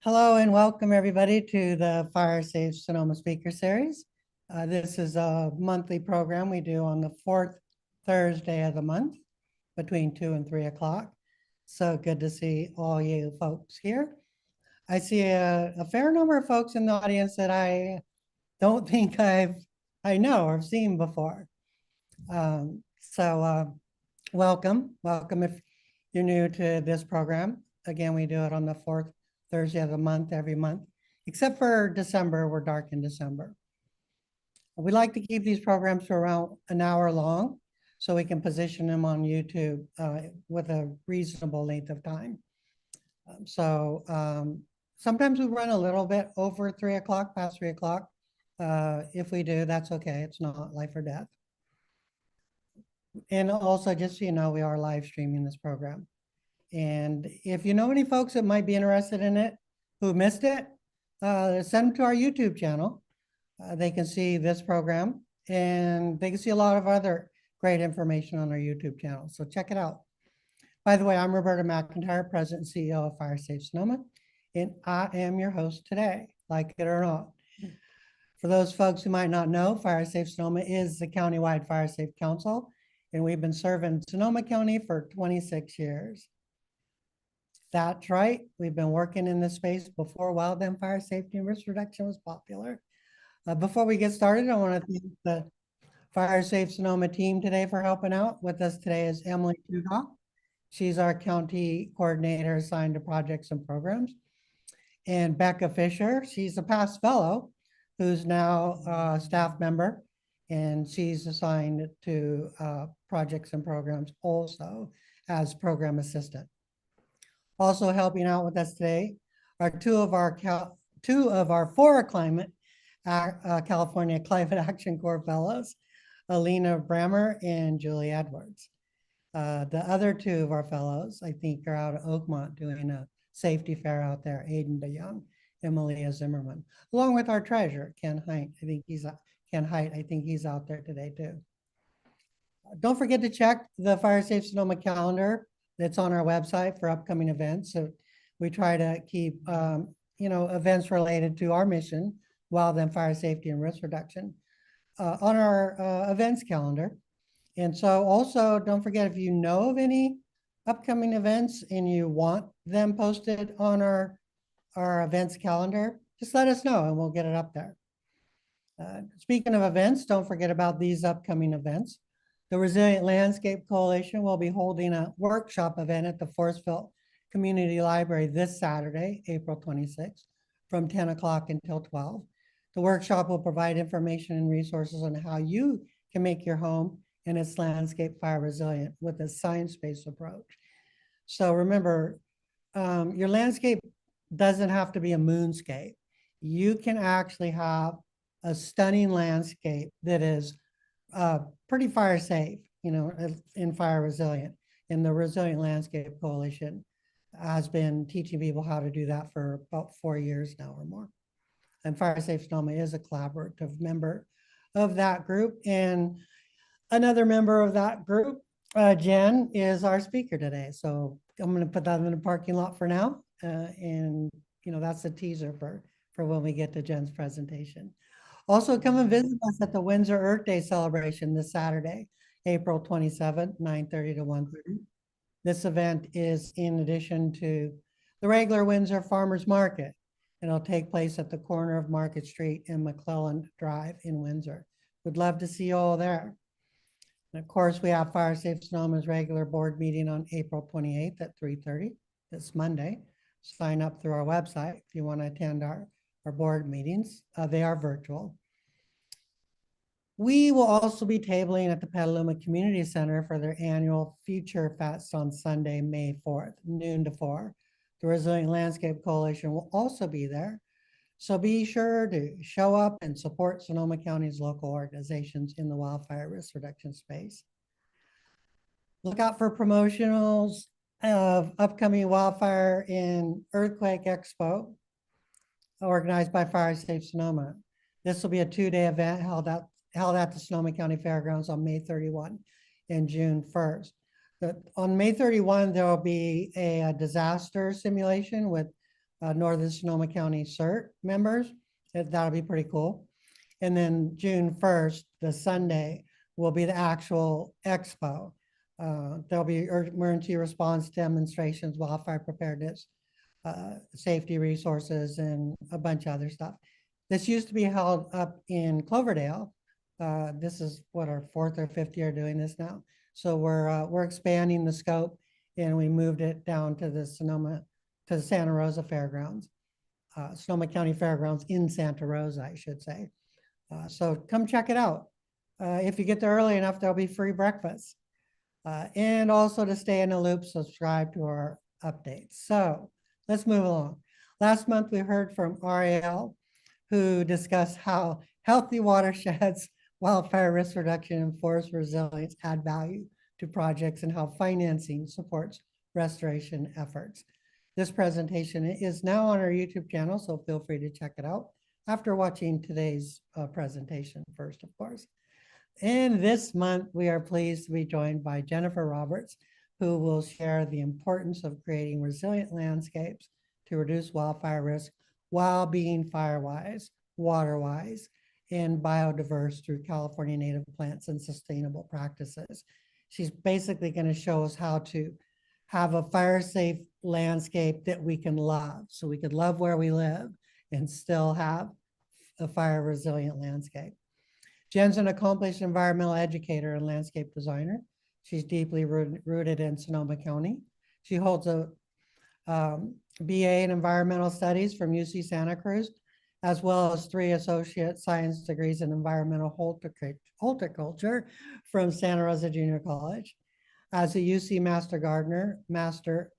Hello and welcome everybody to the Fire Safe Sonoma Speaker Series. This is a monthly program we do on the fourth Thursday of the month between 2 and 3 o'clock. So good to see all you folks here. I see a fair number of folks in the audience that I don't think I know or have seen before. Welcome if you're new to this program. Again, we do it on the fourth Thursday of the month, every month, except for December. We're dark in December. We like to keep these programs for around an hour long so we can position them on YouTube with a reasonable length of time. Sometimes we run a little bit over 3 o'clock, past 3 o'clock. If we do, that's okay. It's not life or death. And also, just so you know, we are live streaming this program. And if you know any folks that might be interested in it, who missed it, send them to our YouTube channel. They can see this program and they can see a lot of other great information on our YouTube channel. So check it out. By the way, I'm Roberta McIntyre, President and CEO of Fire Safe Sonoma, and I am your host today, like it or not. For those folks who might not know, Fire Safe Sonoma is the countywide Fire Safe Council, and we've been serving Sonoma County for 26 years. That's right. We've been working in this space before wildland fire safety and risk reduction was popular. Before we get started, I want to thank the Fire Safe Sonoma team today for helping out. With us today is Emily Tugoff. She's our county coordinator assigned to projects and programs. And Becca Fisher, she's a past fellow who's now a staff member, and she's assigned to projects and programs also as program assistant. Also helping out with us today are two of our four California Climate Action Corps fellows, Alina Brammer and Julie Edwards. The other two of our fellows, I think, are out of Oakmont doing a safety fair out there, Aiden DeYoung and Malia Zimmerman, along with our treasurer, Ken Height. I think he's out there today too. Don't forget to check the Fire Safe Sonoma calendar that's on our website for upcoming events. So we try to keep, events related to our mission, wildland fire safety and risk reduction, on our events calendar. And so also don't forget, if you know of any upcoming events and you want them posted on our events calendar, just let us know and we'll get it up there. Speaking of events, don't forget about these upcoming events. The Resilient Landscape Coalition will be holding a workshop event at the Forestville Community Library this Saturday, April 26th, from 10 o'clock until 12. The workshop will provide information and resources on how you can make your home and its landscape fire resilient with a science-based approach. So remember, your landscape doesn't have to be a moonscape. You can actually have a stunning landscape that is pretty fire safe, and fire resilient. And the Resilient Landscape Coalition has been teaching people how to do that for about 4 years now or more. And Fire Safe Sonoma is a collaborative member of that group. And another member of that group, Jen, is our speaker today. So I'm going to put that in the parking lot for now. That's a teaser for when we get to Jen's presentation. Also, come and visit us at the Windsor Earth Day celebration this Saturday, April 27th, 9:30 to 1:30. This event is in addition to the regular Windsor Farmers Market. It'll take place at the corner of Market Street and McClellan Drive in Windsor. We'd love to see you all there. And of course, we have Fire Safe Sonoma's regular board meeting on April 28th at 3:30, this Monday. Sign up through our website if you want to attend our board meetings. They are virtual. We will also be tabling at the Petaluma Community Center for their annual Future Fest on Sunday, May 4th, noon to 4. The Resilient Landscape Coalition will also be there. So be sure to show up and support Sonoma County's local organizations in the wildfire risk reduction space. Look out for promotionals of upcoming wildfire and earthquake expo organized by Fire Safe Sonoma. This will be a 2-day event held at the Sonoma County Fairgrounds on May 31 and June 1st. On May 31, there will be a disaster simulation with Northern Sonoma County CERT members. That'll be pretty cool. And then June 1st, the Sunday, will be the actual expo. There'll be emergency response demonstrations, wildfire preparedness, safety resources, and a bunch of other stuff. This used to be held up in Cloverdale. This is what, our 4th or 5th year doing this now. So we're expanding the scope, and we moved it down to the Santa Rosa Fairgrounds, Sonoma County Fairgrounds in Santa Rosa, I should say. So come check it out. If you get there early enough, there'll be free breakfast. And also, to stay in the loop, subscribe to our updates. So let's move along. Last month, we heard from Ariel, who discussed how healthy watersheds, wildfire risk reduction, and forest resilience add value to projects, and how financing supports restoration efforts. This presentation is now on our YouTube channel, so feel free to check it out after watching today's presentation first, of course. And this month, we are pleased to be joined by Jennifer Roberts, who will share the importance of creating resilient landscapes to reduce wildfire risk while being fire-wise, water-wise, and biodiverse through California native plants and sustainable practices. She's basically going to show us how to have a fire-safe landscape that we can love. So we could love where we live and still have a fire-resilient landscape. Jen's an accomplished environmental educator and landscape designer. She's deeply rooted in Sonoma County. She holds a BA in environmental studies from UC Santa Cruz, as well as 3 associate science degrees in environmental horticulture from Santa Rosa Junior College. As a UC Master Gardener, Master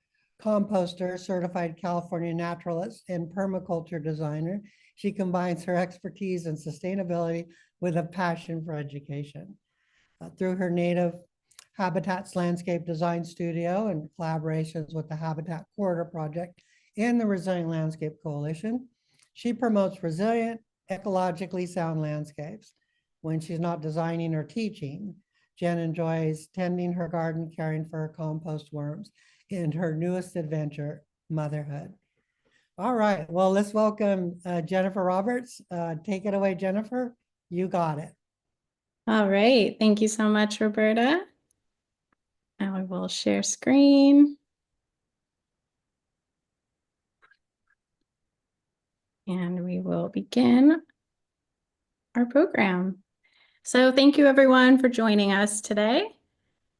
Composter, Certified California Naturalist, and Permaculture Designer, she combines her expertise in sustainability with a passion for education. Through her native Habitats Landscape Design Studio and collaborations with the Habitat Corridor Project and the Resilient Landscape Coalition, she promotes resilient, ecologically sound landscapes. When she's not designing or teaching, Jen enjoys tending her garden, caring for her compost worms, and her newest adventure, motherhood. All right, well, let's welcome Jennifer Roberts. Take it away, Jennifer. You got it. All right, thank you so much, Roberta. Now I will share screen. And we will begin our program. So thank you everyone for joining us today.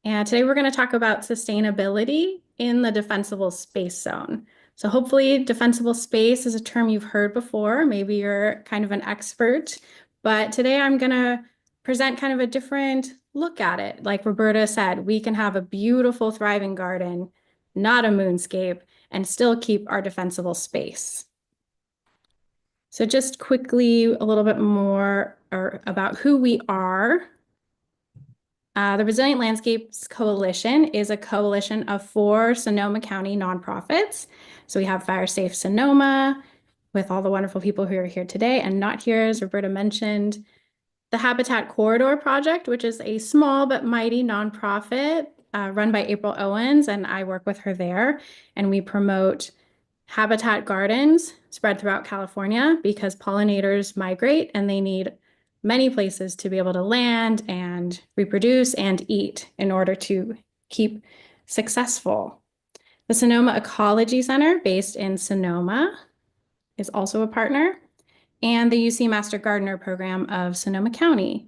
And today we're going to talk about sustainability in the defensible space zone. So hopefully defensible space is a term you've heard before. Maybe you're kind of an expert, but today I'm going to present kind of a different look at it. Like Roberta said, we can have a beautiful, thriving garden, not a moonscape, and still keep our defensible space. So just quickly, a little bit more about who we are. The Resilient Landscapes Coalition is a coalition of 4 Sonoma County nonprofits. So we have Fire Safe Sonoma with all the wonderful people who are here today and not here, as Roberta mentioned. The Habitat Corridor Project, which is a small but mighty nonprofit run by April Owens, and I work with her there. And we promote habitat gardens spread throughout California because pollinators migrate and they need many places to be able to land and reproduce and eat in order to keep successful. The Sonoma Ecology Center, based in Sonoma, is also a partner, and the UC Master Gardener program of Sonoma County.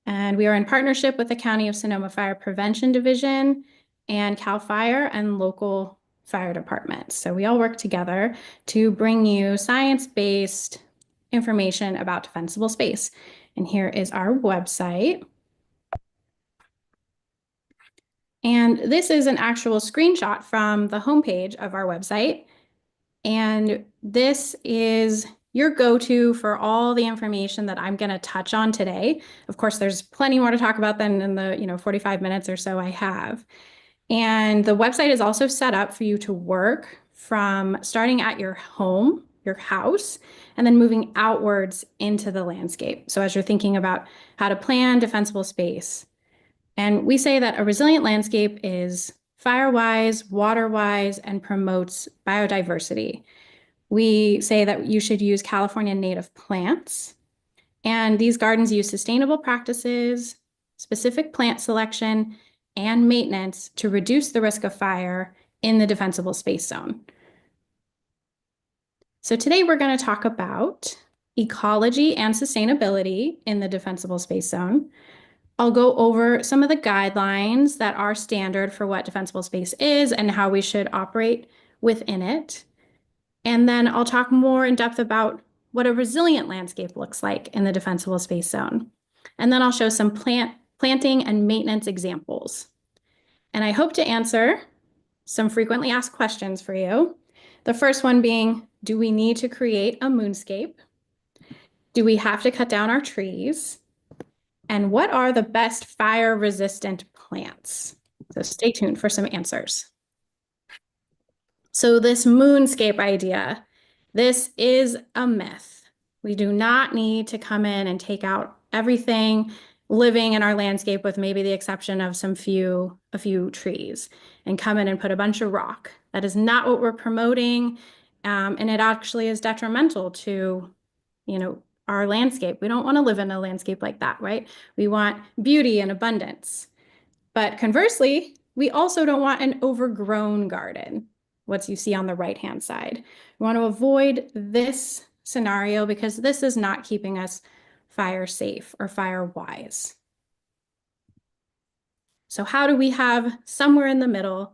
And we are in partnership with the County of Sonoma Fire Prevention Division and CAL FIRE and local fire departments. So we all work together to bring you science-based information about defensible space. And here is our website. And this is an actual screenshot from the homepage of our website. And this is your go-to for all the information that I'm going to touch on today. Of course, there's plenty more to talk about than in the 45 minutes or so I have. And the website is also set up for you to work from starting at your home, your house, and then moving outwards into the landscape. So as you're thinking about how to plan defensible space. And we say that a resilient landscape is fire-wise, water-wise, and promotes biodiversity. We say that you should use California native plants, and these gardens use sustainable practices, specific plant selection, and maintenance to reduce the risk of fire in the defensible space zone. So today we're going to talk about ecology and sustainability in the defensible space zone. I'll go over some of the guidelines that are standard for what defensible space is and how we should operate within it. And then I'll talk more in depth about what a resilient landscape looks like in the defensible space zone. And then I'll show some planting and maintenance examples. And I hope to answer some frequently asked questions for you. The first one being, do we need to create a moonscape? Do we have to cut down our trees? And what are the best fire-resistant plants? So stay tuned for some answers. So this moonscape idea, this is a myth. We do not need to come in and take out everything living in our landscape with maybe the exception of a few trees and come in and put a bunch of rock. That is not what we're promoting. And it actually is detrimental to, our landscape. We don't want to live in a landscape like that, right? We want beauty and abundance. But conversely, we also don't want an overgrown garden, what you see on the right-hand side. We want to avoid this scenario because this is not keeping us fire safe or fire wise. So how do we have somewhere in the middle,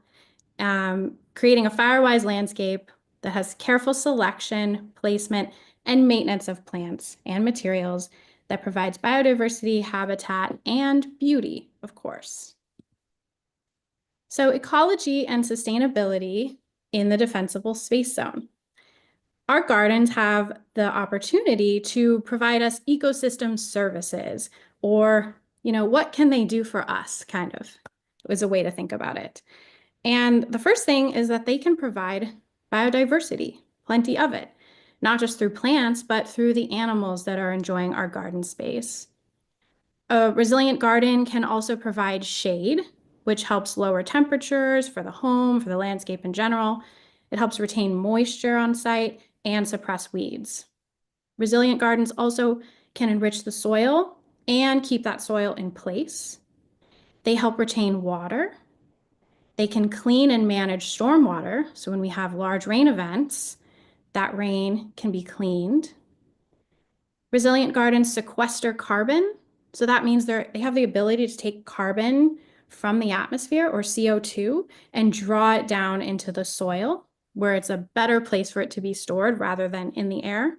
creating a fire wise landscape that has careful selection, placement, and maintenance of plants and materials that provides biodiversity, habitat, and beauty, of course. So ecology and sustainability in the defensible space zone. Our gardens have the opportunity to provide us ecosystem services, or, what can they do for us, kind of, is a way to think about it. And the first thing is that they can provide biodiversity, plenty of it, not just through plants, but through the animals that are enjoying our garden space. A resilient garden can also provide shade, which helps lower temperatures for the home, for the landscape in general. It helps retain moisture on site and suppress weeds. Resilient gardens also can enrich the soil and keep that soil in place. They help retain water. They can clean and manage stormwater. So when we have large rain events, that rain can be cleaned. Resilient gardens sequester carbon. So that means they have the ability to take carbon from the atmosphere, or CO2, and draw it down into the soil, where it's a better place for it to be stored rather than in the air.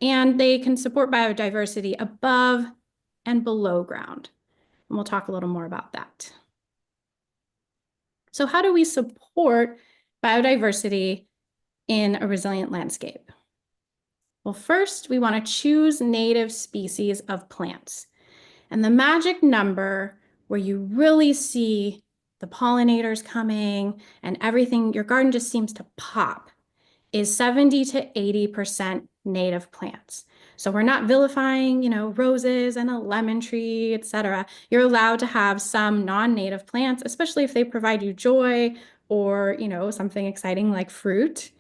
And they can support biodiversity above and below ground. And we'll talk a little more about that. So how do we support biodiversity in a resilient landscape? Well, first, we want to choose native species of plants. And the magic number where you really see the pollinators coming and everything, your garden just seems to pop, is 70 to 80% native plants. So we're not vilifying, roses and a lemon tree, etc. You're allowed to have some non-native plants, especially if they provide you joy or, something exciting like fruit.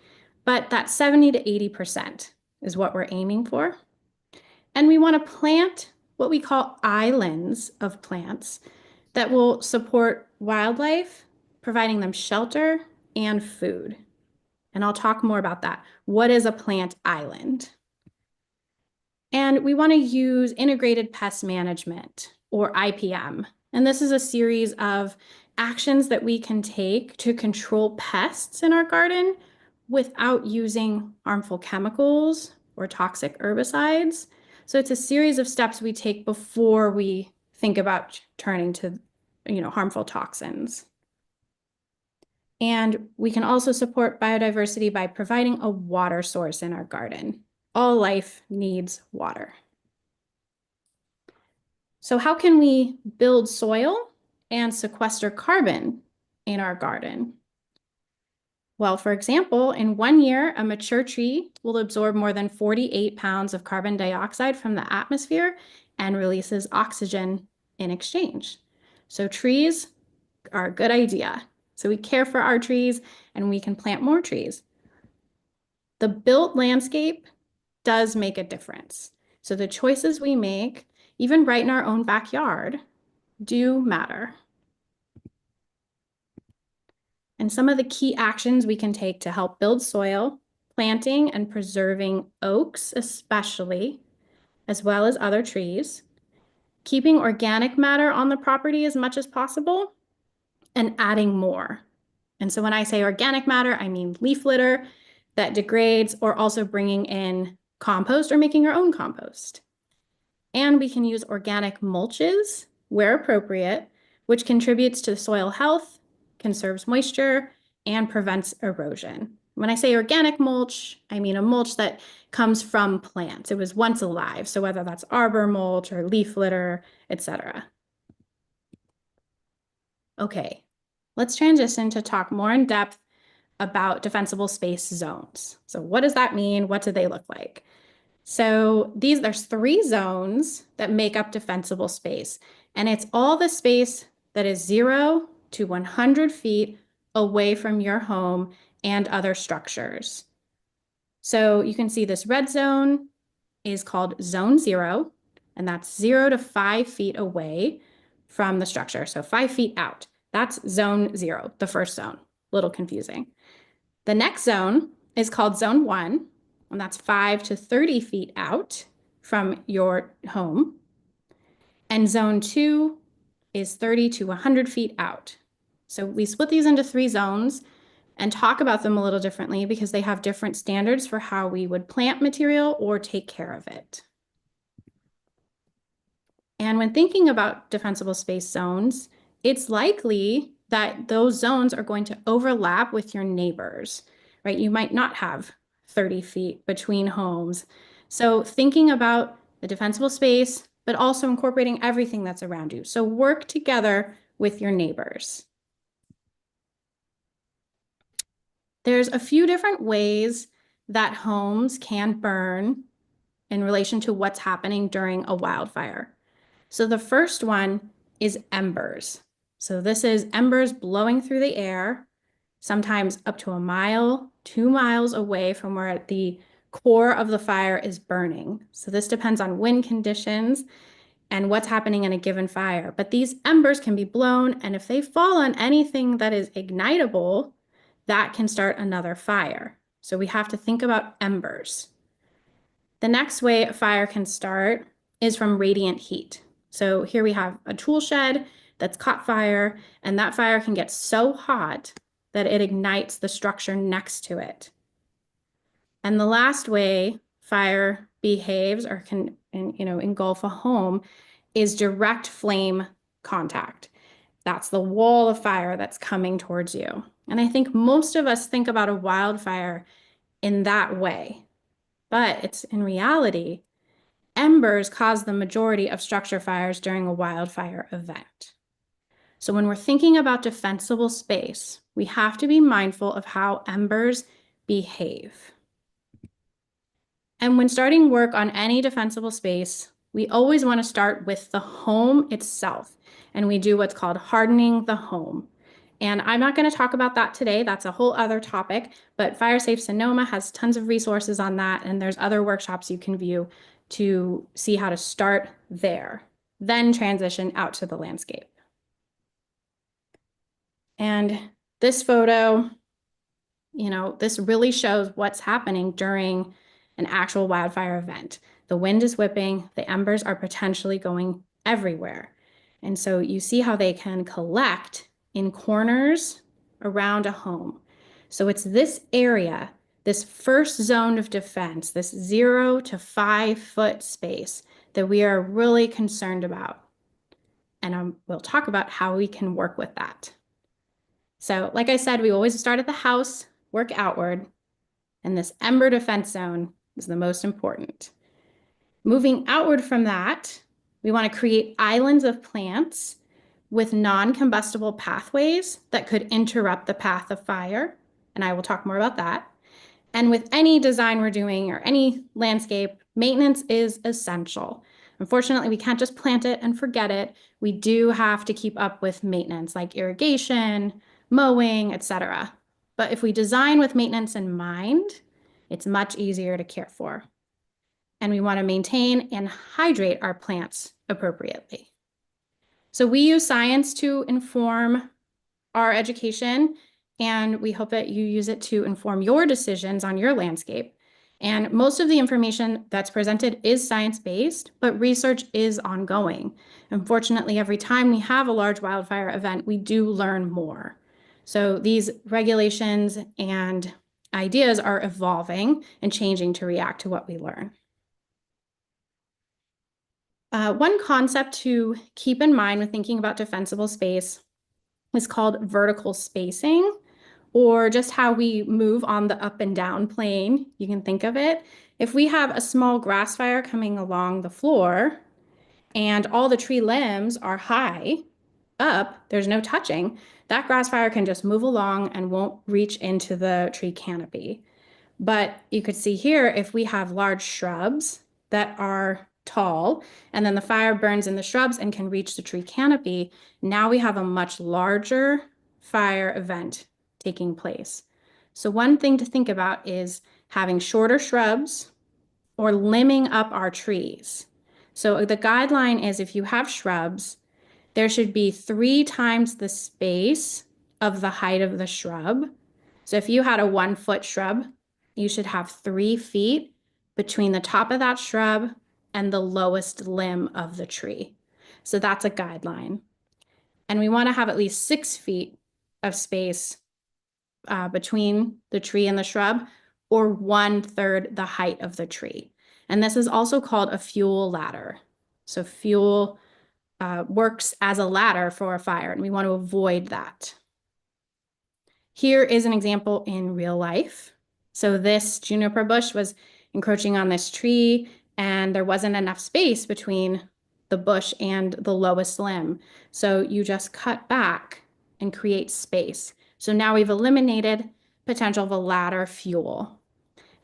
But that 70 to 80% is what we're aiming for. And we want to plant what we call islands of plants that will support wildlife, providing them shelter and food. And I'll talk more about that. What is a plant island? And we want to use integrated pest management, or IPM. And this is a series of actions that we can take to control pests in our garden without using harmful chemicals or toxic herbicides. So it's a series of steps we take before we think about turning to, harmful toxins. And we can also support biodiversity by providing a water source in our garden. All life needs water. So how can we build soil and sequester carbon in our garden? Well, for example, in 1 year, a mature tree will absorb more than 48 pounds of carbon dioxide from the atmosphere and releases oxygen in exchange. So trees are a good idea. So we care for our trees and we can plant more trees. The built landscape does make a difference. So the choices we make, even right in our own backyard, do matter. And some of the key actions we can take to help build soil, planting and preserving oaks especially, as well as other trees, keeping organic matter on the property as much as possible, and adding more. And so when I say organic matter, I mean leaf litter that degrades, or also bringing in compost or making your own compost. And we can use organic mulches where appropriate, which contributes to soil health, conserves moisture, and prevents erosion. When I say organic mulch, I mean a mulch that comes from plants. It was once alive. So whether that's arbor mulch or leaf litter, etc. Okay, let's transition to talk more in depth about defensible space zones. So what does that mean? What do they look like? So there's 3 zones that make up defensible space, and it's all the space that is 0 to 100 feet away from your home and other structures. So you can see this red zone is called zone 0, and that's 0 to 5 feet away from the structure. So 5 feet out, that's zone 0, the first zone. A little confusing. The next zone is called zone 1, and that's 5 to 30 feet out from your home. And zone 2 is 30 to 100 feet out. So we split these into 3 zones and talk about them a little differently because they have different standards for how we would plant material or take care of it. And when thinking about defensible space zones, it's likely that those zones are going to overlap with your neighbors, right? You might not have 30 feet between homes. So thinking about the defensible space, but also incorporating everything that's around you. So work together with your neighbors. There's a few different ways that homes can burn in relation to what's happening during a wildfire. So the first one is embers. So this is embers blowing through the air, sometimes up to 1 mile, 2 miles away from where the core of the fire is burning. So this depends on wind conditions and what's happening in a given fire. But these embers can be blown, and if they fall on anything that is ignitable, that can start another fire. So we have to think about embers. The next way a fire can start is from radiant heat. So here we have a tool shed that's caught fire, and that fire can get so hot that it ignites the structure next to it. And the last way fire behaves or can engulf a home is direct flame contact. That's the wall of fire that's coming towards you. And I think most of us think about a wildfire in that way, but it's in reality, embers cause the majority of structure fires during a wildfire event. So when we're thinking about defensible space, we have to be mindful of how embers behave. And when starting work on any defensible space, we always want to start with the home itself. And we do what's called hardening the home. And I'm not going to talk about that today. That's a whole other topic, but Fire Safe Sonoma has tons of resources on that. And there's other workshops you can view to see how to start there, then transition out to the landscape. And this photo, this really shows what's happening during an actual wildfire event. The wind is whipping, the embers are potentially going everywhere. And so you see how they can collect in corners around a home. So it's this area, this first zone of defense, this 0 to 5 foot space that we are really concerned about. And we'll talk about how we can work with that. So like I said, we always start at the house, work outward, and this ember defense zone is the most important. Moving outward from that, we want to create islands of plants with non-combustible pathways that could interrupt the path of fire, and I will talk more about that. And with any design we're doing or any landscape, maintenance is essential. Unfortunately, we can't just plant it and forget it. We do have to keep up with maintenance like irrigation, mowing, etc. But if we design with maintenance in mind, it's much easier to care for. And we want to maintain and hydrate our plants appropriately. So we use science to inform our education, and we hope that you use it to inform your decisions on your landscape. And most of the information that's presented is science-based, but research is ongoing. Unfortunately, every time we have a large wildfire event, we do learn more. So these regulations and ideas are evolving and changing to react to what we learn. One concept to keep in mind when thinking about defensible space is called vertical spacing, or just how we move on the up and down plane. You can think of it. If we have a small grass fire coming along the floor and all the tree limbs are high up, there's no touching, that grass fire can just move along and won't reach into the tree canopy. But you could see here, if we have large shrubs that are tall, and then the fire burns in the shrubs and can reach the tree canopy, now we have a much larger fire event taking place. So one thing to think about is having shorter shrubs or limbing up our trees. So the guideline is if you have shrubs, there should be 3 times the space of the height of the shrub. So if you had a 1-foot shrub, you should have 3 feet between the top of that shrub and the lowest limb of the tree. So that's a guideline. And we want to have at least 6 feet of space between the tree and the shrub, or 1/3 the height of the tree. And this is also called a fuel ladder. So fuel works as a ladder for a fire, and we want to avoid that. Here is an example in real life. So this juniper bush was encroaching on this tree, and there wasn't enough space between the bush and the lowest limb. So you just cut back and create space. So now we've eliminated potential of a ladder fuel.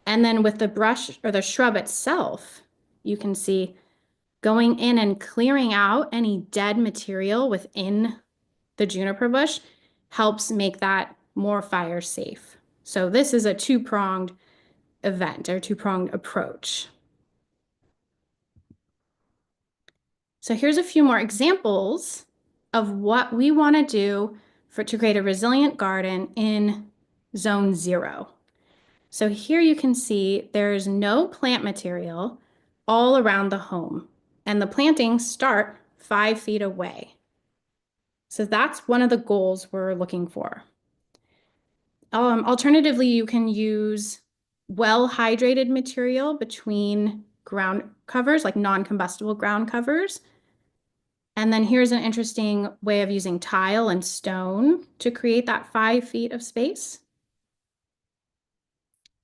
And then with the brush or the shrub itself, you can see going in and clearing out any dead material within the juniper bush helps make that more fire safe. So this is a two-pronged event or two-pronged approach. So here's a few more examples of what we want to do to create a resilient garden in zone 0. So here you can see there's no plant material all around the home, and the plantings start 5 feet away. So that's one of the goals we're looking for. Alternatively, you can use well-hydrated material between ground covers, like non-combustible ground covers. And then here's an interesting way of using tile and stone to create that 5 feet of space.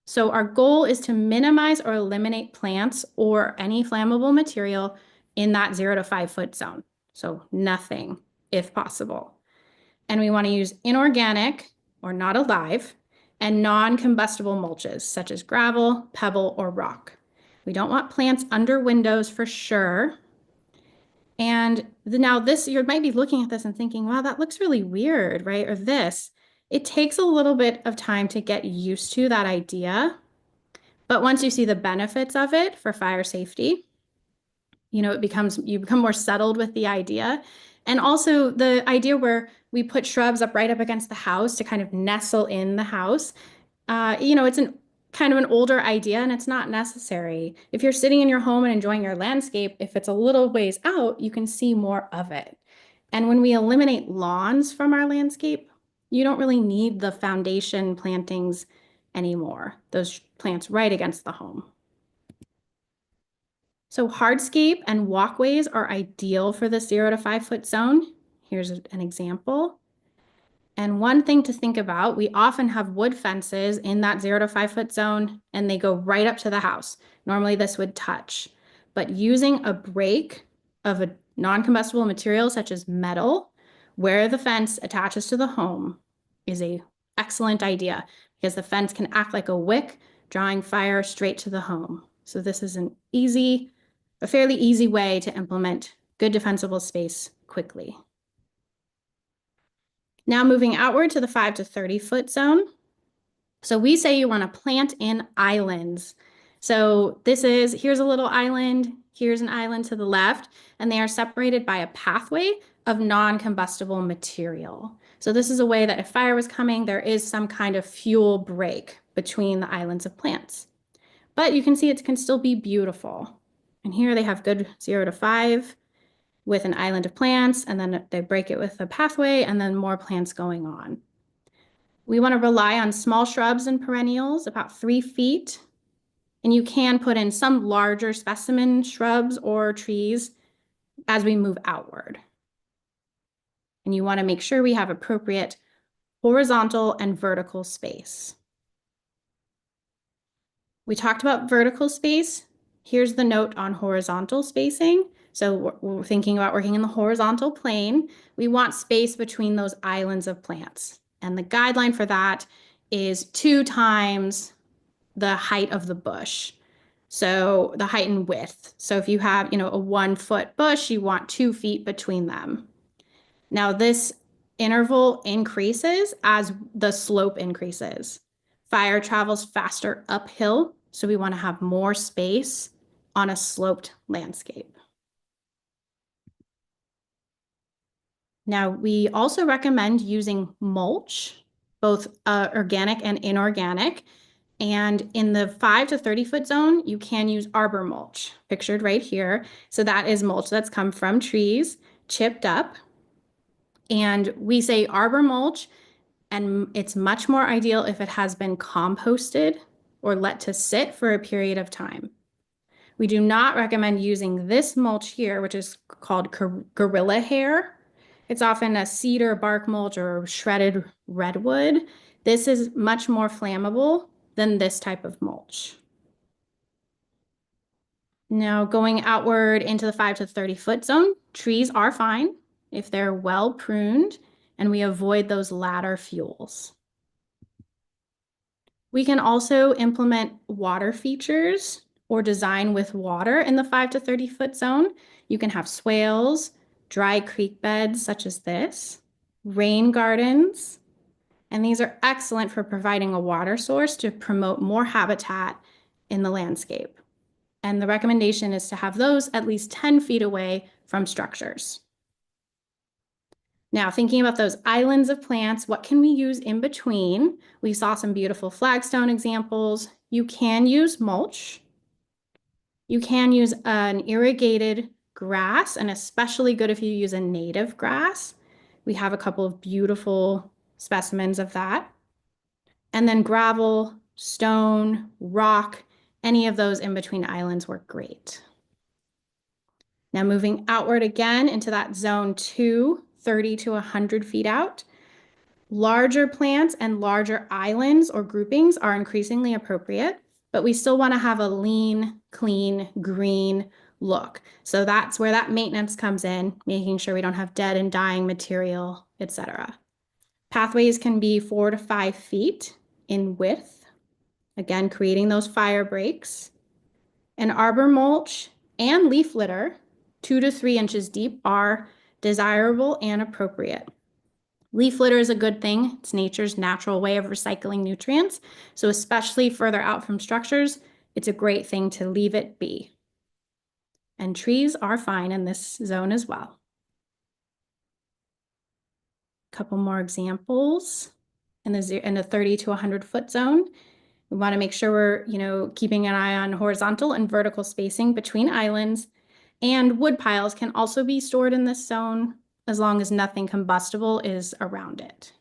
So our goal is to minimize or eliminate plants or any flammable material in that 0 to 5 foot zone. So nothing, if possible. And we want to use inorganic or not alive and non-combustible mulches such as gravel, pebble, or rock. We don't want plants under windows for sure. And now this, you might be looking at this and thinking, wow, that looks really weird, right? Or this. It takes a little bit of time to get used to that idea. But once you see the benefits of it for fire safety, you become more settled with the idea. And also the idea where we put shrubs right up against the house to kind of nestle in the house. It's kind of an older idea, and it's not necessary. If you're sitting in your home and enjoying your landscape, if it's a little ways out, you can see more of it. And when we eliminate lawns from our landscape, you don't really need the foundation plantings anymore, those plants right against the home. So hardscape and walkways are ideal for the 0 to 5 foot zone. Here's an example. And one thing to think about, we often have wood fences in that 0 to 5 foot zone, and they go right up to the house. Normally this would touch, but using a break of a non-combustible material such as metal where the fence attaches to the home is an excellent idea because the fence can act like a wick, drawing fire straight to the home. So this is a fairly easy way to implement good defensible space quickly. Now moving outward to the 5 to 30 foot zone. So we say you want to plant in islands. So here's a little island, here's an island to the left, and they are separated by a pathway of non-combustible material. So this is a way that if fire was coming, there is some kind of fuel break between the islands of plants. But you can see it can still be beautiful. And here they have good 0 to 5 with an island of plants, and then they break it with a pathway, and then more plants going on. We want to rely on small shrubs and perennials, about 3 feet. And you can put in some larger specimen shrubs or trees as we move outward. And you want to make sure we have appropriate horizontal and vertical space. We talked about vertical space. Here's the note on horizontal spacing. So we're thinking about working in the horizontal plane. We want space between those islands of plants. And the guideline for that is 2 times the height of the bush. So the height and width. So if you have, a 1 foot bush, you want 2 feet between them. Now this interval increases as the slope increases. Fire travels faster uphill, so we want to have more space on a sloped landscape. Now, we also recommend using mulch, both organic and inorganic. And in the 5 to 30 foot zone, you can use arbor mulch, pictured right here. So that is mulch that's come from trees, chipped up. And we say arbor mulch, and it's much more ideal if it has been composted or let to sit for a period of time. We do not recommend using this mulch here, which is called gorilla hair. It's often a cedar bark mulch or shredded redwood. This is much more flammable than this type of mulch. Now going outward into the 5 to 30 foot zone, trees are fine if they're well pruned and we avoid those ladder fuels. We can also implement water features or design with water in the 5 to 30 foot zone. You can have swales, dry creek beds such as this, rain gardens, and these are excellent for providing a water source to promote more habitat in the landscape. And the recommendation is to have those at least 10 feet away from structures. Now, thinking about those islands of plants, what can we use in between? We saw some beautiful flagstone examples. You can use mulch. You can use an irrigated grass, and especially good if you use a native grass. We have a couple of beautiful specimens of that. And then gravel, stone, rock, any of those in between islands work great. Now moving outward again into that zone 2, 30 to 100 feet out, larger plants and larger islands or groupings are increasingly appropriate, but we still want to have a lean, clean, green look. So that's where that maintenance comes in, making sure we don't have dead and dying material, etc. Pathways can be 4 to 5 feet in width, again, creating those fire breaks. And arbor mulch and leaf litter, 2 to 3 inches deep, are desirable and appropriate. Leaf litter is a good thing. It's nature's natural way of recycling nutrients. So especially further out from structures, it's a great thing to leave it be. And trees are fine in this zone as well. A couple more examples in the 30 to 100 foot zone. We want to make sure we're, keeping an eye on horizontal and vertical spacing between islands. And wood piles can also be stored in this zone as long as nothing combustible is around it.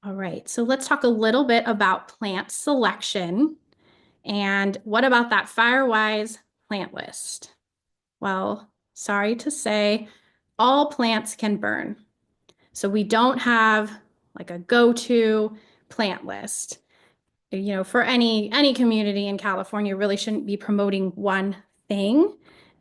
All right, so let's talk a little bit about plant selection. And what about that FireWise plant list? Well, sorry to say, all plants can burn. So we don't have like a go-to plant list. For any community in California, really shouldn't be promoting one thing.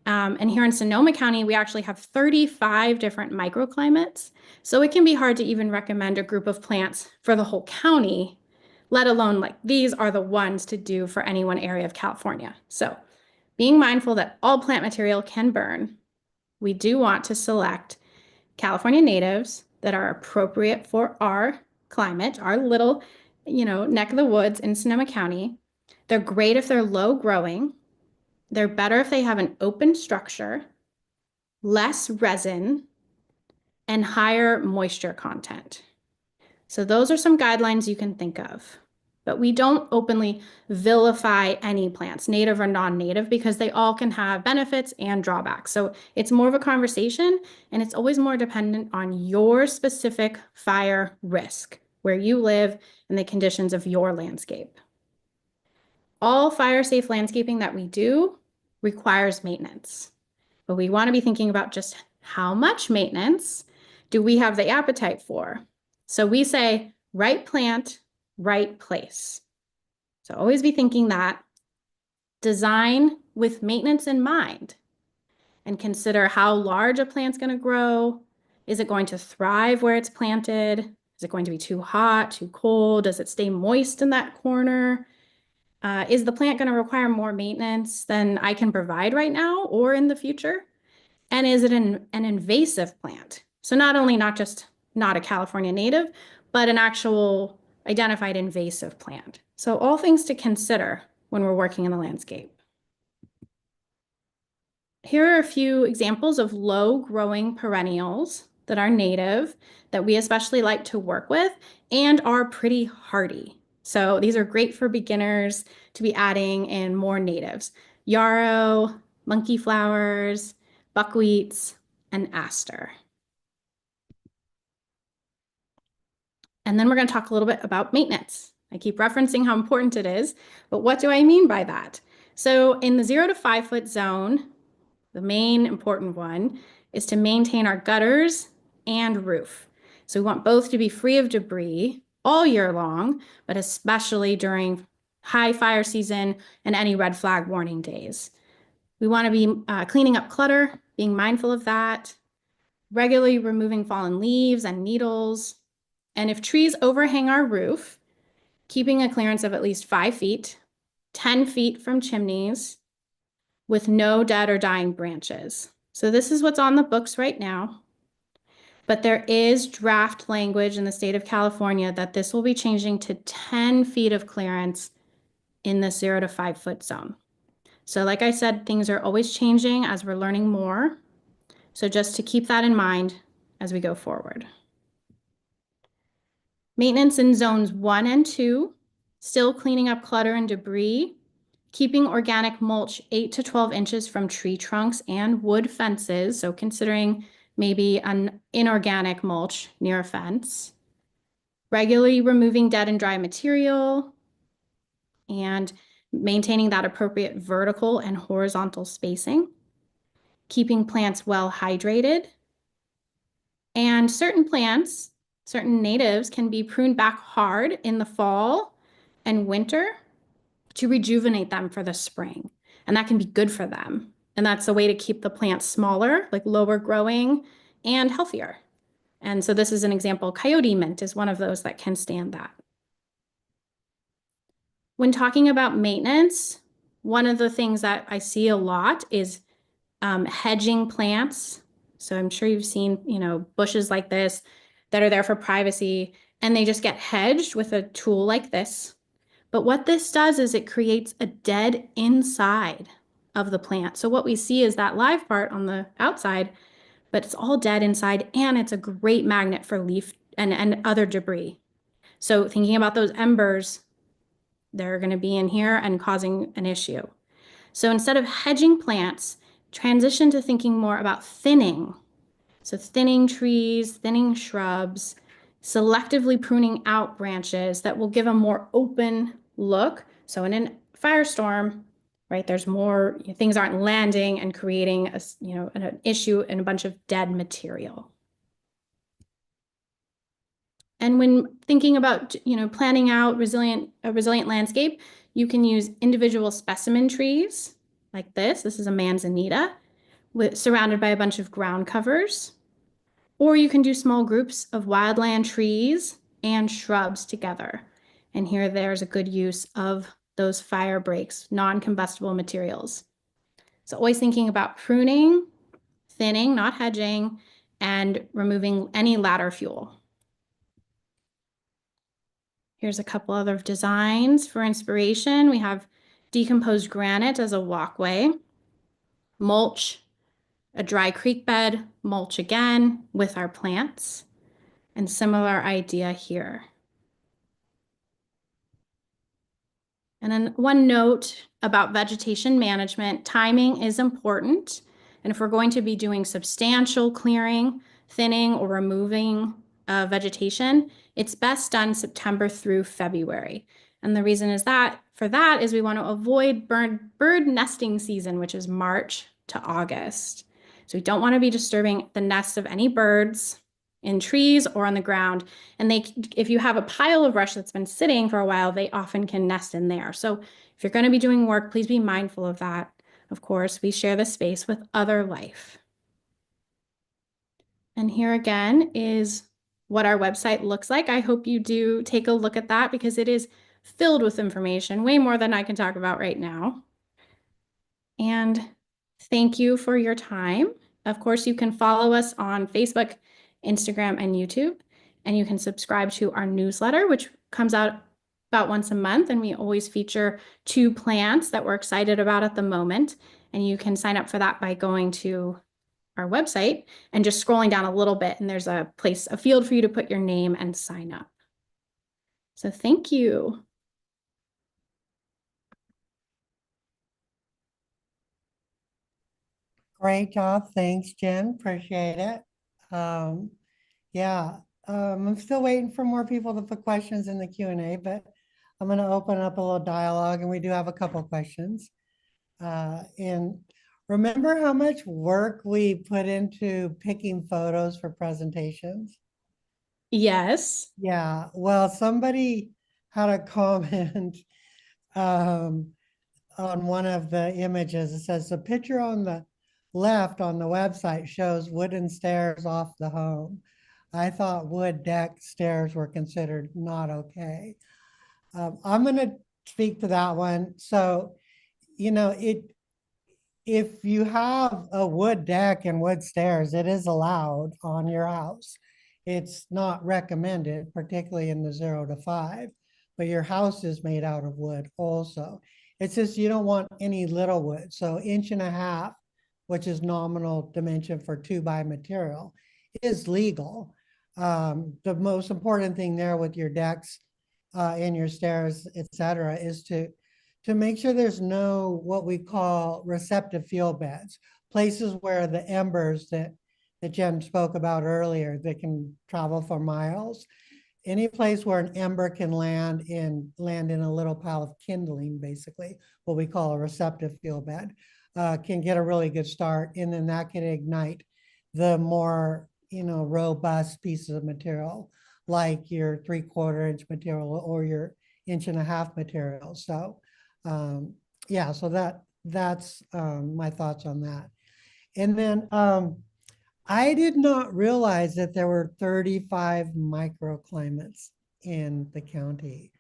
And here in Sonoma County, we actually have 35 different microclimates. So it can be hard to even recommend a group of plants for the whole county, let alone like these are the ones to do for any one area of California. So being mindful that all plant material can burn, we do want to select California natives that are appropriate for our climate, our little, neck of the woods in Sonoma County. They're great if they're low growing. They're better if they have an open structure, less resin, and higher moisture content. So those are some guidelines you can think of. But we don't openly vilify any plants, native or non-native, because they all can have benefits and drawbacks. So it's more of a conversation, and it's always more dependent on your specific fire risk, where you live, and the conditions of your landscape. All fire-safe landscaping that we do requires maintenance, but we want to be thinking about just how much maintenance do we have the appetite for? So we say, right plant, right place. So always be thinking that. Design with maintenance in mind and consider how large a plant's going to grow. Is it going to thrive where it's planted? Is it going to be too hot, too cold? Does it stay moist in that corner? Is the plant going to require more maintenance than I can provide right now or in the future? And is it an invasive plant? So not just not a California native, but an actual identified invasive plant. So all things to consider when we're working in the landscape. Here are a few examples of low growing perennials that are native that we especially like to work with and are pretty hardy. So these are great for beginners to be adding in more natives. Yarrow, monkey flowers, buckwheats, and aster. And then we're going to talk a little bit about maintenance. I keep referencing how important it is, but what do I mean by that? So in the 0 to 5 foot zone, the main important one is to maintain our gutters and roof. So we want both to be free of debris all year long, but especially during high fire season and any red flag warning days. We want to be cleaning up clutter, being mindful of that, regularly removing fallen leaves and needles. And if trees overhang our roof, keeping a clearance of at least 5 feet, 10 feet from chimneys, with no dead or dying branches. So this is what's on the books right now. But there is draft language in the state of California that this will be changing to 10 feet of clearance in the 0 to 5 foot zone. So like I said, things are always changing as we're learning more. So just to keep that in mind as we go forward. Maintenance in zones 1 and 2, still cleaning up clutter and debris, keeping organic mulch 8 to 12 inches from tree trunks and wood fences. So considering maybe an inorganic mulch near a fence, regularly removing dead and dry material, and maintaining that appropriate vertical and horizontal spacing, keeping plants well hydrated. And certain plants, certain natives can be pruned back hard in the fall and winter to rejuvenate them for the spring. And that can be good for them. And that's a way to keep the plants smaller, like lower growing and healthier. And so this is an example. Coyote mint is one of those that can stand that. When talking about maintenance, one of the things that I see a lot is hedging plants. So I'm sure you've seen, bushes like this that are there for privacy, and they just get hedged with a tool like this. But what this does is it creates a dead inside of the plant. So what we see is that live part on the outside, but it's all dead inside, and it's a great magnet for leaf and other debris. So thinking about those embers, they're going to be in here and causing an issue. So instead of hedging plants, transition to thinking more about thinning. So thinning trees, thinning shrubs, selectively pruning out branches that will give a more open look. So in a firestorm, right, there's more, things aren't landing and creating an issue and a bunch of dead material. And when thinking about, planning out a resilient landscape, you can use individual specimen trees like this. This is a manzanita surrounded by a bunch of ground covers. Or you can do small groups of wildland trees and shrubs together. And here there's a good use of those fire breaks, non-combustible materials. So always thinking about pruning, thinning, not hedging, and removing any ladder fuel. Here's a couple other designs for inspiration. We have decomposed granite as a walkway, mulch, a dry creek bed, mulch again with our plants, and similar idea here. And then one note about vegetation management, timing is important. And if we're going to be doing substantial clearing, thinning, or removing vegetation, it's best done September through February. And the reason is that we want to avoid bird nesting season, which is March to August. So we don't want to be disturbing the nests of any birds in trees or on the ground. And if you have a pile of brush that's been sitting for a while, they often can nest in there. So if you're going to be doing work, please be mindful of that. Of course, we share the space with other life. And here again is what our website looks like. I hope you do take a look at that because it is filled with information, way more than I can talk about right now. And thank you for your time. Of course, you can follow us on Facebook, Instagram, and YouTube. And you can subscribe to our newsletter, which comes out about once a month. And we always feature 2 plants that we're excited about at the moment. And you can sign up for that by going to our website and just scrolling down a little bit. And there's a field for you to put your name and sign up. So thank you. Great job. Thanks, Jen. Appreciate it. Yeah, I'm still waiting for more people to put questions in the Q&A, but I'm going to open up a little dialogue, and we do have a couple questions. And remember how much work we put into picking photos for presentations? Yes. Yeah, well, somebody had a comment on one of the images. It says the picture on the left on the website shows wooden stairs off the home. I thought wood deck stairs were considered not okay. I'm going to speak to that one. So, you know, if you have a wood deck and wood stairs, it is allowed on your house. It's not recommended, particularly in the 0 to 5, but your house is made out of wood also. It's just you don't want any little wood. So 1.5 inches, which is nominal dimension for 2x material, is legal. The most important thing there with your decks and your stairs, etc., is to make sure there's no what we call receptive field beds, places where the embers that Jen spoke about earlier that can travel for miles. Any place where an ember can land in a little pile of kindling, basically, what we call a receptive field bed, can get a really good start. And then that can ignite the more, robust pieces of material, like your 3/4 inch material or your 1.5 inch material. So, yeah, so that's my thoughts on that. And then I did not realize that there were 35 microclimates in the county.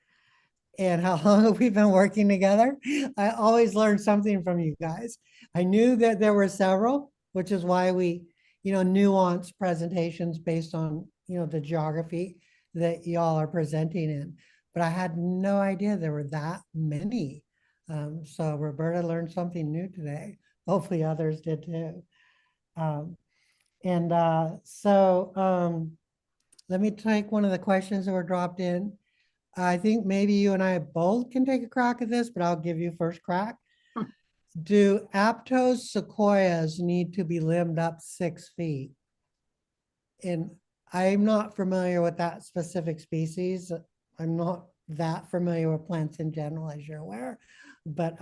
And how long have we been working together? I always learn something from you guys. I knew that there were several, which is why we, nuance presentations based on, the geography that y'all are presenting in. But I had no idea there were that many. So Roberta learned something new today. Hopefully others did too. Let me take one of the questions that were dropped in. I think maybe you and I both can take a crack at this, but I'll give you first crack. Do aptos sequoias need to be limbed up 6 feet? And I'm not familiar with that specific species. I'm not that familiar with plants in general, as you're aware. But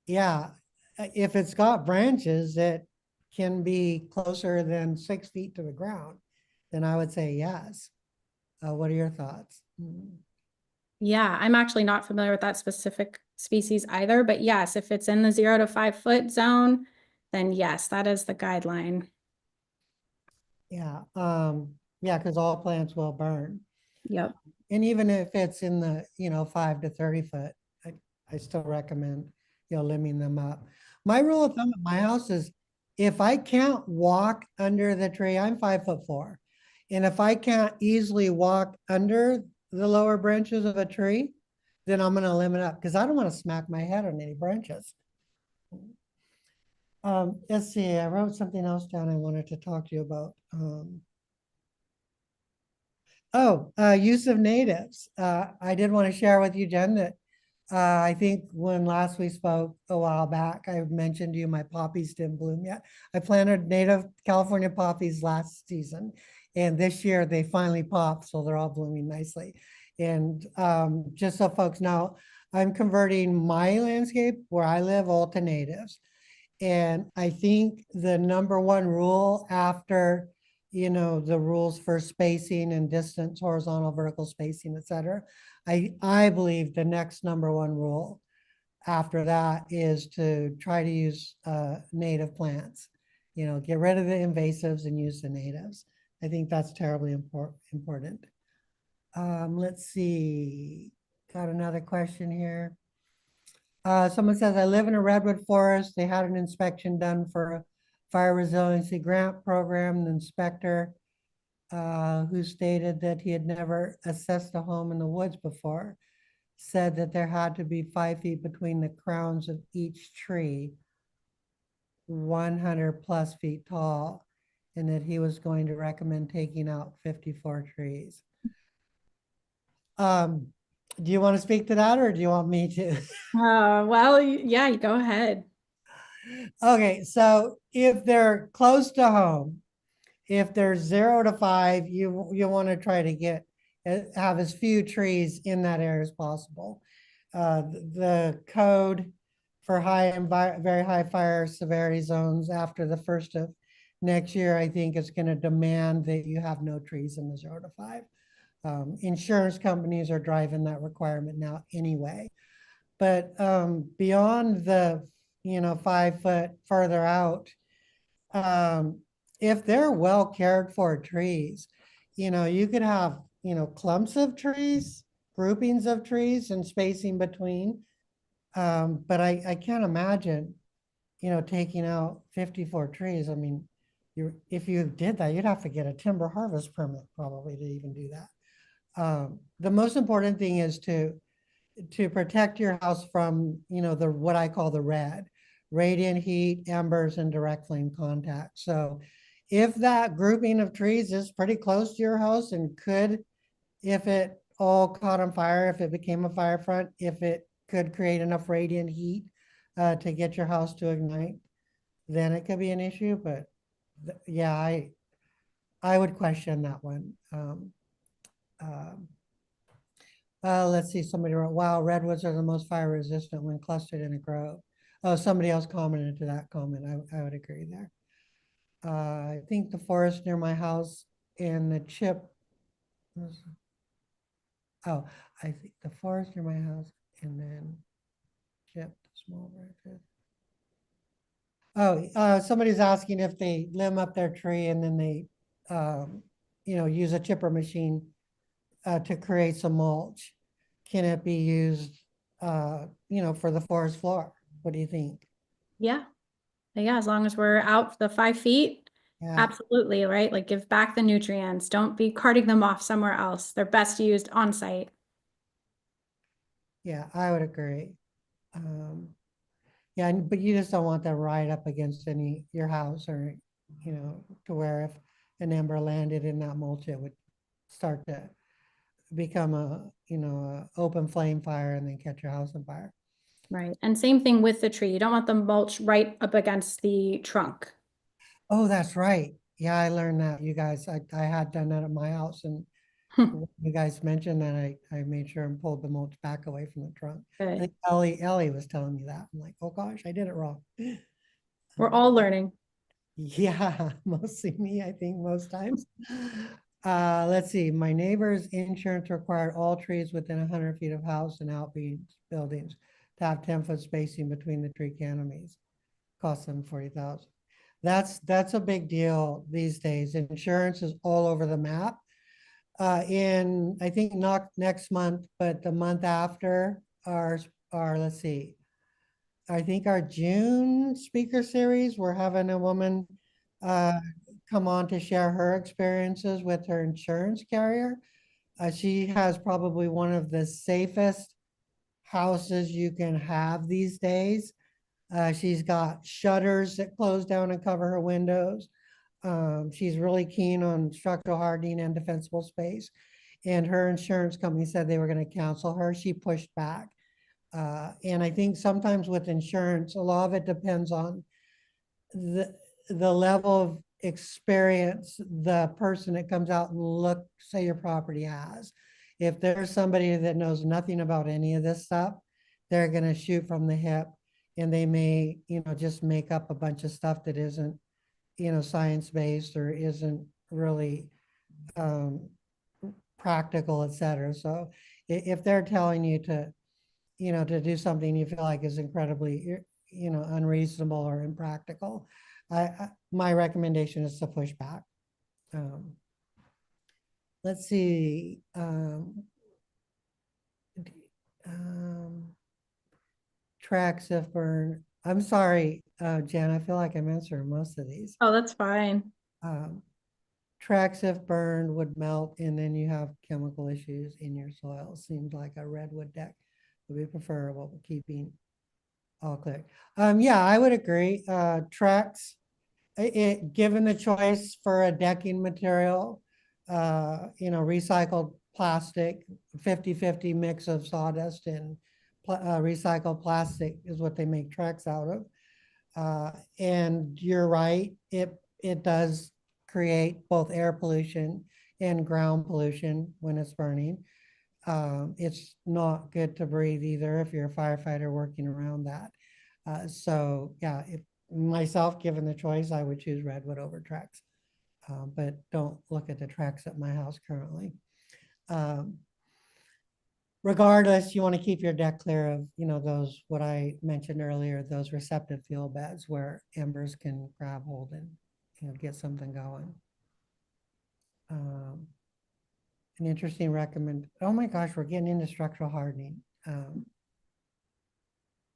yeah, if it's got branches that can be closer than 6 feet to the ground, then I would say yes. What are your thoughts? Yeah, I'm actually not familiar with that specific species either, but yes, if it's in the 0 to 5 foot zone, then yes, that is the guideline. Yeah, yeah, because all plants will burn. Yep. And even if it's in the, 5 to 30 foot, I still recommend, limbing them up. My rule of thumb at my house is if I can't walk under the tree, I'm 5'4". And if I can't easily walk under the lower branches of a tree, then I'm gonna limit up because I don't want to smack my head on any branches. Let's see, I wrote something else down I wanted to talk to you about. Use of natives. I did want to share with you, Jen, that I think when last we spoke a while back, I mentioned to you my poppies didn't bloom yet. I planted native California poppies last season, and this year they finally popped, so they're all blooming nicely. And just so folks know, I'm converting my landscape where I live all to natives. And I think the number one rule after, the rules for spacing and distance, horizontal, vertical spacing, et cetera, I believe the next number one rule after that is to try to use native plants. Get rid of the invasives and use the natives. I think that's terribly important. Let's see, got another question here. Someone says, I live in a redwood forest. They had an inspection done for a fire resiliency grant program. The inspector, who stated that he had never assessed a home in the woods before, said that there had to be 5 feet between the crowns of each tree, 100 plus feet tall, and that he was going to recommend taking out 54 trees. Do you want to speak to that, or do you want me to? Well, yeah, you go ahead. Okay, so if they're close to home, if they're 0 to 5, you want to try to have as few trees in that area as possible. The code for very high fire severity zones after the 1st of next year, I think is going to demand that you have no trees in the 0 to 5. Insurance companies are driving that requirement now anyway. But beyond the 5 foot further out, if they're well cared for trees, you could have clumps of trees, groupings of trees, and spacing between. But I can't imagine taking out 54 trees. I mean, if you did that, you'd have to get a timber harvest permit probably to even do that. The most important thing is to protect your house from, what I call the radiant heat, embers, and direct flame contact. So if that grouping of trees is pretty close to your house and could, if it all caught on fire, if it became a fire front, if it could create enough radiant heat to get your house to ignite, then it could be an issue. But yeah, I would question that one. Let's see, somebody wrote, wow, redwoods are the most fire resistant when clustered in a grove. Oh, somebody else commented to that comment. I would agree there. I think the forest near my house and the chip. Oh, I think the forest near my house and then chip small branches. Oh, somebody's asking if they limb up their tree and then they, use a chipper machine to create some mulch. Can it be used, for the forest floor? What do you think? Yeah. Yeah, as long as we're out the 5 feet, Yeah, absolutely, right? Like give back the nutrients. Don't be carting them off somewhere else. They're best used on site. yeah, I would agree. Yeah, but you just don't want that right up against your house or, to where if an ember landed in that mulch, it would start to become a open flame fire and then catch your house on fire. Right. And same thing with the tree. You don't want the mulch right up against the trunk. Oh, that's right. Yeah, I learned that, you guys. I had done that at my house, and when you guys mentioned that, I made sure and pulled the mulch back away from the trunk. I Good. think Ellie was telling me that. I'm like, oh gosh, I did it wrong. We're all learning. Yeah, mostly me, I think most times. Let's see. My neighbor's insurance required all trees within 100 feet of house and buildings to have 10-foot spacing between the tree canopies. Cost them 40,000. That's a big deal these days. Insurance is all over the map. In I think not next month, but the month after, our let's see, I think our June speaker series, we're having a woman uh, come on to share her experiences with her insurance carrier. She has probably one of the safest houses you can have these days. She's got shutters that close down and cover her windows. She's really keen on structural hardening and defensible space. And her insurance company said they were going to cancel her. She pushed back. And I think sometimes with insurance, a lot of it depends on the, the level of experience the person that comes out and say your property has. If there's somebody that knows nothing about any of this stuff, they're going to shoot from the hip, and they may, just make up a bunch of stuff that isn't, science-based or isn't really um, practical, et cetera. So if they're telling you to do something you feel like is incredibly, unreasonable or impractical, my recommendation is to push back. Let's see. Tracks if burn. I'm sorry, Jen, I feel like I'm answering most of these. Oh, that's fine. Tracks if burned would melt, and then you have chemical issues in your soil. Seems like a redwood deck would be preferable, keeping all clear. Yeah, I would agree. Tracks, given the choice for a decking material, recycled plastic, 50-50 mix of sawdust and recycled plastic is what they make tracks out of. And you're right, it does create both air pollution and ground pollution when it's burning. It's not good to breathe either if you're a firefighter working around that. So yeah, if myself given the choice, I would choose redwood over tracks. But don't look at the tracks at my house currently. Regardless, you want to keep your deck clear of, those, what I mentioned earlier, those receptive fuel beds where embers can grab hold and, get something going. An interesting oh my gosh, we're getting into structural hardening.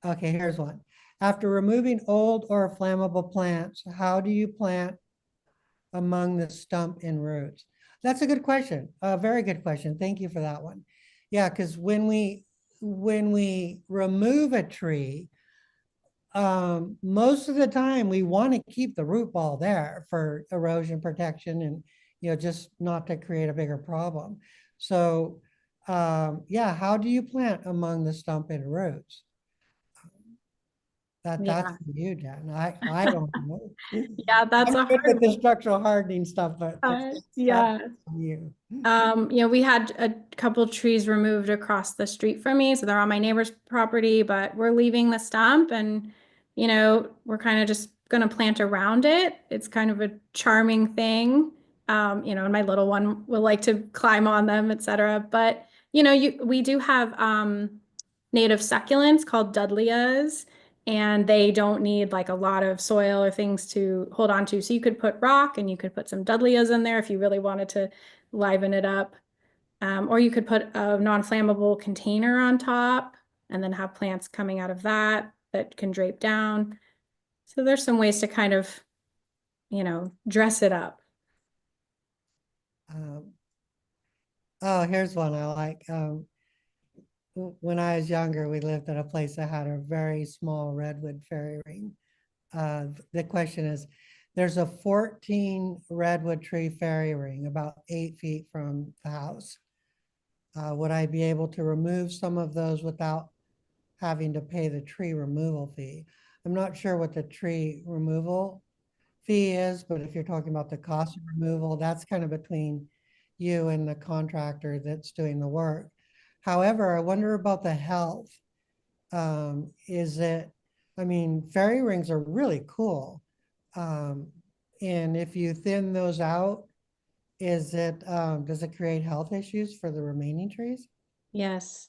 Okay, here's one. After removing old or flammable plants, how do you plant among the stump and roots? That's a good question. A very good question. Thank you for that one. Yeah, because when we remove a tree, most of the time we want to keep the root ball there for erosion protection and, just not to create a bigger problem. So yeah, how do you plant among the stump and roots? That's for you, Jen. I don't know. Yeah, that's I'm a good hard with the structural hardening stuff, but yeah. you. We had a couple trees removed across the street from me, so they're on my neighbor's property, but we're leaving the stump and, we're kind of just gonna plant around it. It's kind of a charming thing. And my little one will like to climb on them, etc. But, we do have native succulents called Dudleyas, and they don't need like a lot of soil or things to hold on to. So you could put rock and you could put some Dudleyas in there if you really wanted to liven it up. Or you could put a non-flammable container on top and then have plants coming out of that can drape down. So there's some ways to kind of, dress it up. Oh, here's one I like. When I was younger, we lived at a place that had a very small redwood fairy ring. The question is, there's a 14 redwood tree fairy ring about 8 feet from the house. Would I be able to remove some of those without having to pay the tree removal fee? I'm not sure what the tree removal fee is, but if you're talking about the cost of removal, that's kind of between you and the contractor that's doing the work. However, I wonder about the health. Fairy rings are really cool. And if you thin those out, does it create health issues for the remaining trees? Yes,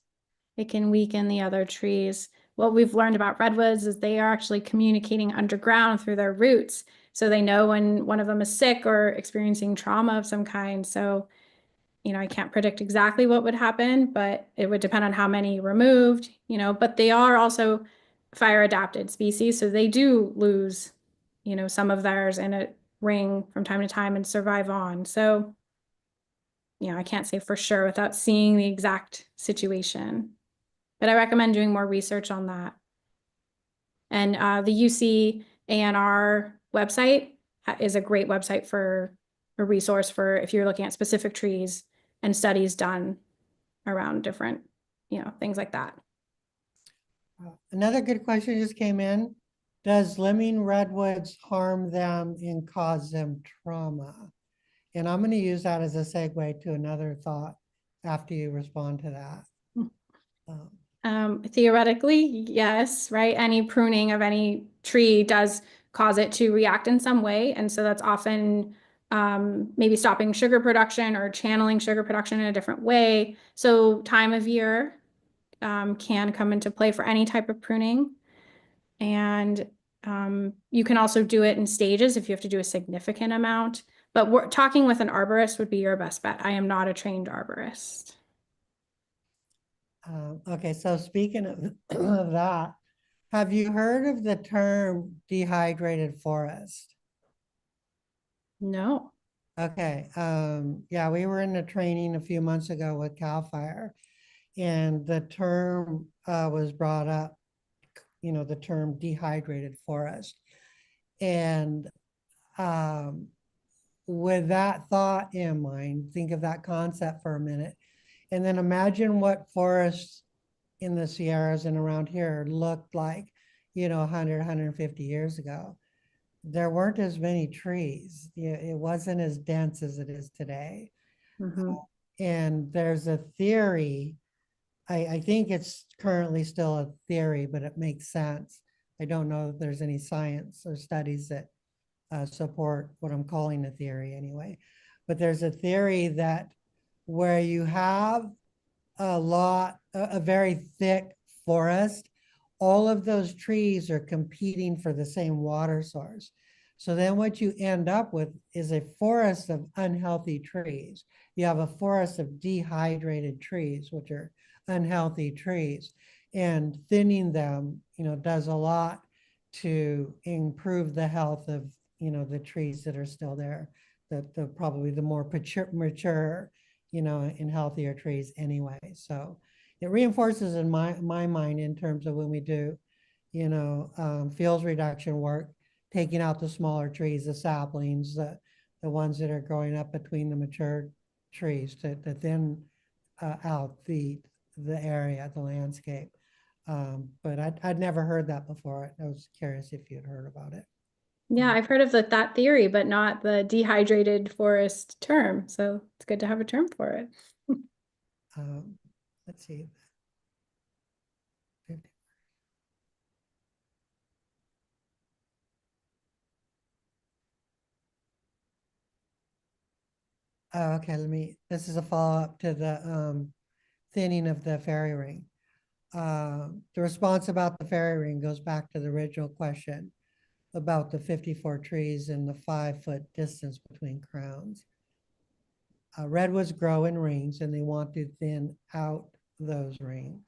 it can weaken the other trees. What we've learned about redwoods is they are actually communicating underground through their roots. So they know when one of them is sick or experiencing trauma of some kind. So, I can't predict exactly what would happen, but it would depend on how many removed, but they are also fire adapted species. So they do lose, some of theirs in a ring from time to time and survive on. So, I can't say for sure without seeing the exact situation, but I recommend doing more research on that. And the UC ANR website is a great website for a resource for if you're looking at specific trees and studies done around different, things like that. Another good question just came in. Does limbing redwoods harm them and cause them trauma? And I'm going to use that as a segue to another thought after you respond to that. Theoretically, yes, right? Any pruning of any tree does cause it to react in some way. And so that's often maybe stopping sugar production or channeling sugar production in a different way. So time of year can come into play for any type of pruning. And you can also do it in stages if you have to do a significant amount. But talking with an arborist would be your best bet. I am not a trained arborist. Okay, so speaking of that, have you heard of the term dehydrated forest? No. Okay, yeah, we were in a training a few months ago with CAL FIRE, and the term was brought up, the term dehydrated forest. And with that thought in mind, think of that concept for a minute, and then imagine what forests in the Sierras and around here looked like, 100, 150 years ago. There weren't as many trees. It wasn't as dense as it is today. And there's a theory, I think it's currently still a theory, but it makes sense. I don't know if there's any science or studies that support what I'm calling a theory anyway. But there's a theory that where you have a very thick forest, all of those trees are competing for the same water source. So then what you end up with is a forest of unhealthy trees. You have a forest of dehydrated trees, which are unhealthy trees, and thinning them, does a lot to improve the health of, the trees that are still there, the probably the more mature, in healthier trees anyway. So it reinforces in my mind in terms of when we do, fields reduction work, taking out the smaller trees, the saplings, the ones that are growing up between the mature trees to thin out the area, the landscape. But I'd never heard that before. I was curious if you'd heard about it. Yeah, I've heard of that theory, but not the dehydrated forest term. So it's good to have a term for it. Let's see. Oh, okay, this is a follow-up to the thinning of the fairy ring. The response about the fairy ring goes back to the original question about the 54 trees and the 5-foot distance between crowns. Redwoods grow in rings and they want to thin out those rings.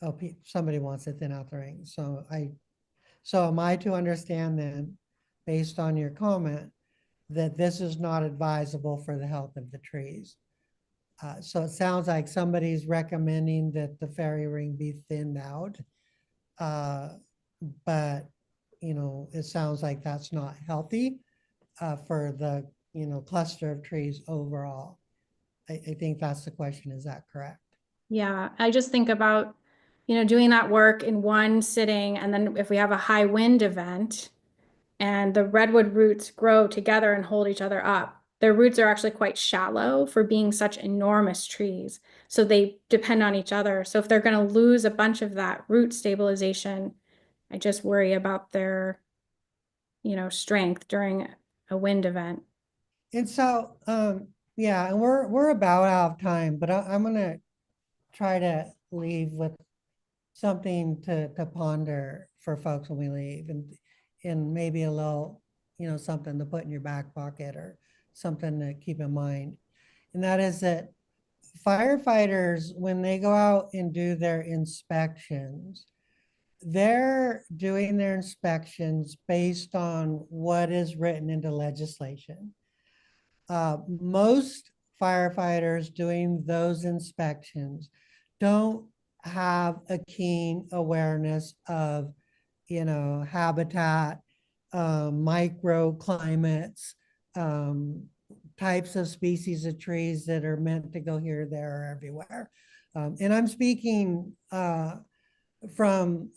Oh, somebody wants to thin out the rings. So am I to understand then, based on your comment, that this is not advisable for the health of the trees? So it sounds like somebody's recommending that the fairy ring be thinned out. But, it sounds like that's not healthy for the, cluster of trees overall. I think that's the question. Is that correct? Yeah, I just think about, doing that work in one sitting. And then if we have a high wind event and the redwood roots grow together and hold each other up, their roots are actually quite shallow for being such enormous trees. So they depend on each other. So if they're going to lose a bunch of that root stabilization, I just worry about their, strength during a wind event. And so, yeah, and we're about out of time, but I'm gonna try to leave with something to ponder for folks when we leave, and maybe a little, something to put in your back pocket or something to keep in mind. And that is that firefighters, when they go out and do their inspections, they're doing their inspections based on what is written into legislation. Most firefighters doing those inspections don't have a keen awareness of, habitat, microclimates, types of species of trees that are meant to go here, there, or everywhere. And I'm speaking I'm from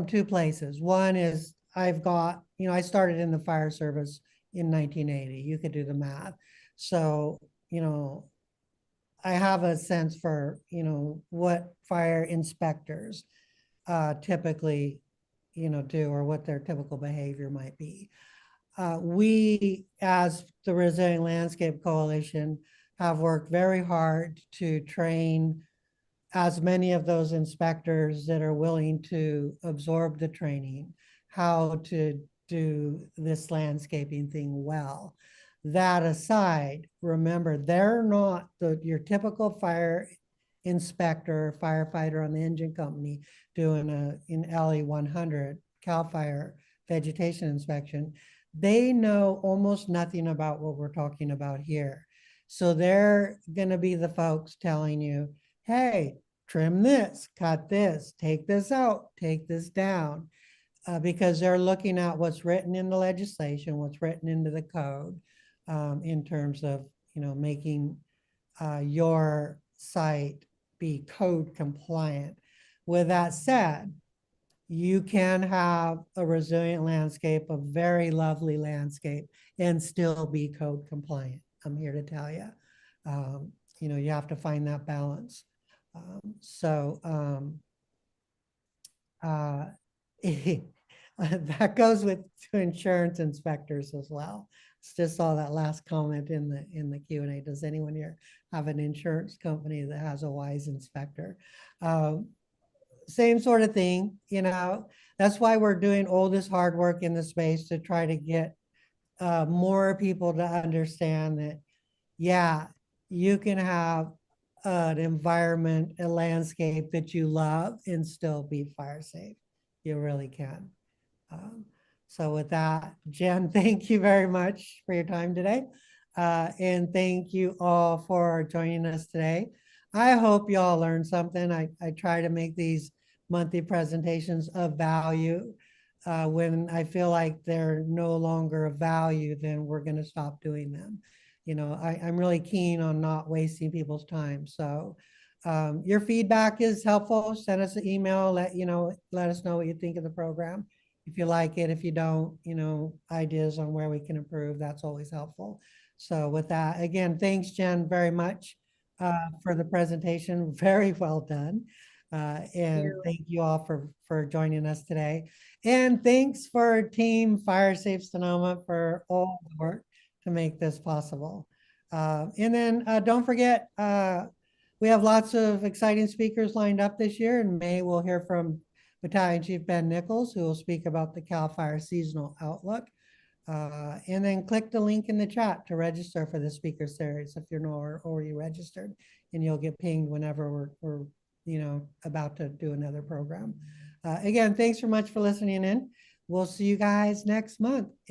two places. One is I started in the fire service in 1980. You could do the math. So, I have a sense for, what fire inspectors typically, do, or what their typical behavior might be. We, as the Resilient Landscape Coalition, have worked very hard to train as many of those inspectors that are willing to absorb the training, how to do this landscaping thing well. That aside, remember, they're not your typical fire inspector, firefighter on the engine company doing an LE 100 CAL FIRE vegetation inspection. They know almost nothing about what we're talking about here. So they're going to be the folks telling you, hey, trim this, cut this, take this out, take this down, because they're looking at what's written in the legislation, what's written into the code, in terms of, making your site be code compliant. With that said, you can have a resilient landscape, a very lovely landscape, and still be code compliant. I'm here to tell you. You have to find that balance. That goes with insurance inspectors as well. Just saw that last comment in the Q&A. Does anyone here have an insurance company that has a wise inspector? Same sort of thing, that's why we're doing all this hard work in the space to try to get more people to understand that, yeah, you can have an environment, a landscape that you love and still be fire safe. You really can. So with that, Jen, thank you very much for your time today. And thank you all for joining us today. I hope you all learned something. I try to make these monthly presentations of value. When I feel like they're no longer of value, then we're going to stop doing them. I'm really keen on not wasting people's time. So your feedback is helpful. Send us an email, let us know what you think of the program. If you like it, if you don't, ideas on where we can improve, that's always helpful. So with that, again, thanks, Jen, very much for the presentation. Very well done. And thank you all for joining us today. And thanks for Team Fire Safe Sonoma for all the work to make this possible. And then don't forget, we have lots of exciting speakers lined up this year. In May, we'll hear from Battalion Chief Ben Nichols, who will speak about the CAL FIRE seasonal outlook. And then click the link in the chat to register for the speaker series if you're not already registered, and you'll get pinged whenever we're about to do another program. Again, thanks so much for listening in. We'll see you guys next month.